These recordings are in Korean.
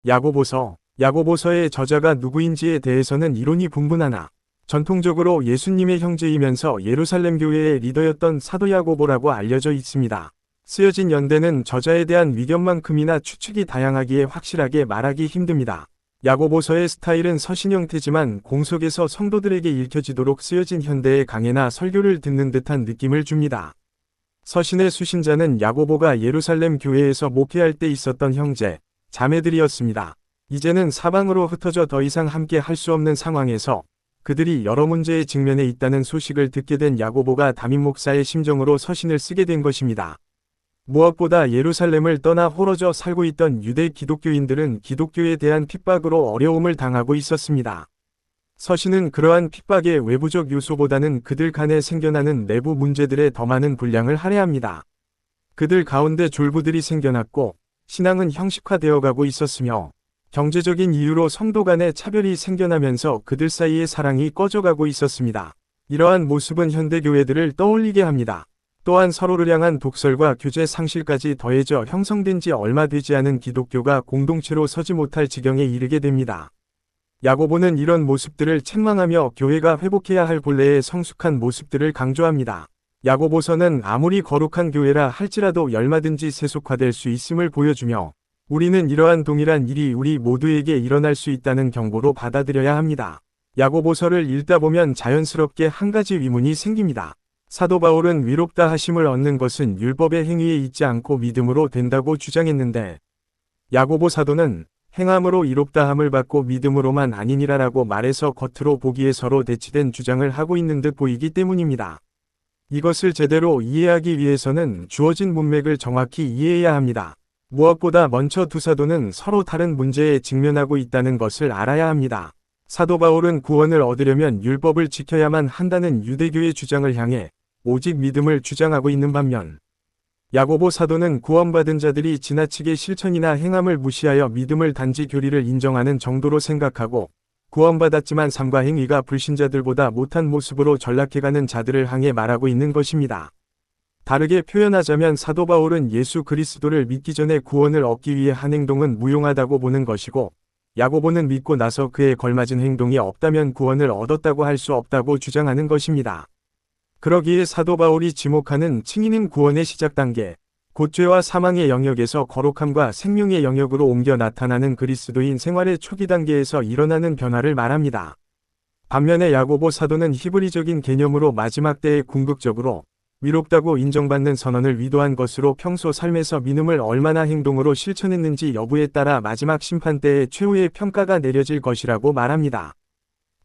야고보서의 저자가 누구인지에 대해서는 이론이 분분하나 전통적으로 예수님의 형제이면서 예루살렘 교회의 리더였던 사도 야고보라고 알려져 있습니다. 쓰여진 연대는 저자에 대한 위견만큼이나 추측이 다양하기에 확실하게 말하기 힘듭니다. 야고보서의 스타일은 서신 형태지만 공속에서 성도들에게 읽혀지도록 쓰여진 현대의 강해나 설교를 듣는 듯한 느낌을 줍니다. 서신의 수신자는 야고보가 예루살렘 교회에서 목회할 때 있었던 형제, 자매들이었습니다. 이제는 사방으로 흩어져 더 이상 함께 할 수 없는 상황에서 그들이 여러 문제에 직면해 있다는 소식을 듣게 된 야고보가 담임 목사의 심정으로 서신을 쓰게 된 것입니다. 무엇보다 예루살렘을 떠나 홀어져 살고 있던 유대 기독교인들은 기독교에 대한 핍박으로 어려움을 당하고 있었습니다. 서신은 그러한 핍박의 외부적 요소보다는 그들 간에 생겨나는 내부 문제들에 더 많은 분량을 할애합니다. 그들 가운데 졸부들이 생겨났고 신앙은 형식화되어 가고 있었으며 경제적인 이유로 성도 간의 차별이 생겨나면서 그들 사이의 사랑이 꺼져가고 있었습니다. 이러한 모습은 현대교회들을 떠올리게 합니다. 또한 서로를 향한 독설과 규제 상실까지 더해져 형성된 지 얼마 되지 않은 기독교가 공동체로 서지 못할 지경에 이르게 됩니다. 야고보는 이런 모습들을 책망하며 교회가 회복해야 할 본래의 성숙한 모습들을 강조합니다. 야고보서는 아무리 거룩한 교회라 할지라도 얼마든지 세속화될 수 있음을 보여주며 우리는 이러한 동일한 일이 우리 모두에게 일어날 수 있다는 경고로 받아들여야 합니다. 야고보서를 읽다 보면 자연스럽게 한 가지 의문이 생깁니다. 사도 바울은 위롭다 하심을 얻는 것은 율법의 행위에 있지 않고 믿음으로 된다고 주장했는데 야고보 사도는 행함으로 이롭다 함을 받고 믿음으로만 아니니라라고 말해서 겉으로 보기에 서로 대치된 주장을 하고 있는 듯 보이기 때문입니다. 이것을 제대로 이해하기 위해서는 주어진 문맥을 정확히 이해해야 합니다. 무엇보다 먼저 두 사도는 서로 다른 문제에 직면하고 있다는 것을 알아야 합니다. 사도 바울은 구원을 얻으려면 율법을 지켜야만 한다는 유대교의 주장을 향해 오직 믿음을 주장하고 있는 반면 야고보 사도는 구원받은 자들이 지나치게 실천이나 행함을 무시하여 믿음을 단지 교리를 인정하는 정도로 생각하고 구원받았지만 삶과 행위가 불신자들보다 못한 모습으로 전락해가는 자들을 향해 말하고 있는 것입니다. 다르게 표현하자면 사도 바울은 예수 그리스도를 믿기 전에 구원을 얻기 위해 한 행동은 무용하다고 보는 것이고 야고보는 믿고 나서 그에 걸맞은 행동이 없다면 구원을 얻었다고 할 수 없다고 주장하는 것입니다. 그러기에 사도 바울이 지목하는 칭의는 구원의 시작 단계, 곧 죄와 사망의 영역에서 거룩함과 생명의 영역으로 옮겨 나타나는 그리스도인 생활의 초기 단계에서 일어나는 변화를 말합니다. 반면에 야고보 사도는 히브리적인 개념으로 마지막 때에 궁극적으로 위롭다고 인정받는 선언을 위도한 것으로 평소 삶에서 믿음을 얼마나 행동으로 실천했는지 여부에 따라 마지막 심판 때의 최후의 평가가 내려질 것이라고 말합니다.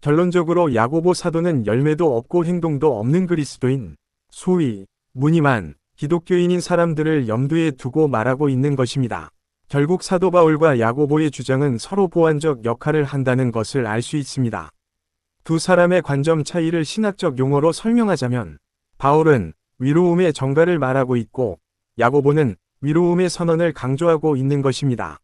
결론적으로 야고보 사도는 열매도 없고 행동도 없는 그리스도인, 소위 무늬만 기독교인인 사람들을 염두에 두고 말하고 있는 것입니다. 결국 사도 바울과 야고보의 주장은 서로 보완적 역할을 한다는 것을 알 수 있습니다. 두 사람의 관점 차이를 신학적 용어로 설명하자면 바울은 위로움의 정가를 말하고 있고 야고보는 위로움의 선언을 강조하고 있는 것입니다.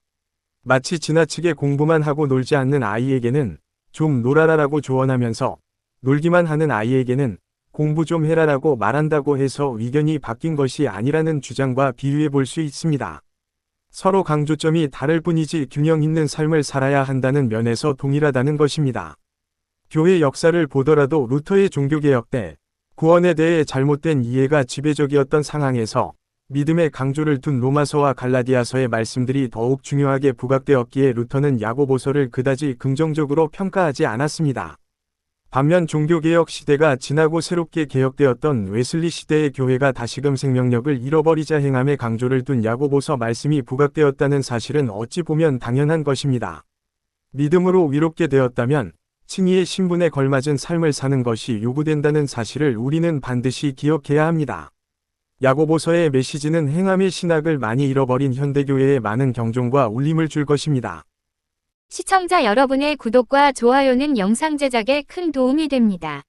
마치 지나치게 공부만 하고 놀지 않는 아이에게는 좀 놀아라라고 조언하면서 놀기만 하는 아이에게는 공부 좀 해라라고 말한다고 해서 의견이 바뀐 것이 아니라는 주장과 비유해 볼 수 있습니다. 서로 강조점이 다를 뿐이지 균형 있는 삶을 살아야 한다는 면에서 동일하다는 것입니다. 교회 역사를 보더라도 루터의 종교개혁 때 구원에 대해 잘못된 이해가 지배적이었던 상황에서 믿음의 강조를 둔 로마서와 갈라디아서의 말씀들이 더욱 중요하게 부각되었기에 루터는 야고보서를 그다지 긍정적으로 평가하지 않았습니다. 반면 종교개혁 시대가 지나고 새롭게 개혁되었던 웨슬리 시대의 교회가 다시금 생명력을 잃어버리자 행함의 강조를 둔 야고보서 말씀이 부각되었다는 사실은 어찌 보면 당연한 것입니다. 믿음으로 위롭게 되었다면 칭의의 신분에 걸맞은 삶을 사는 것이 요구된다는 사실을 우리는 반드시 기억해야 합니다. 야고보서의 메시지는 행함의 신학을 많이 잃어버린 현대교회에 많은 경종과 울림을 줄 것입니다. 시청자 여러분의 구독과 좋아요는 영상 제작에 큰 도움이 됩니다.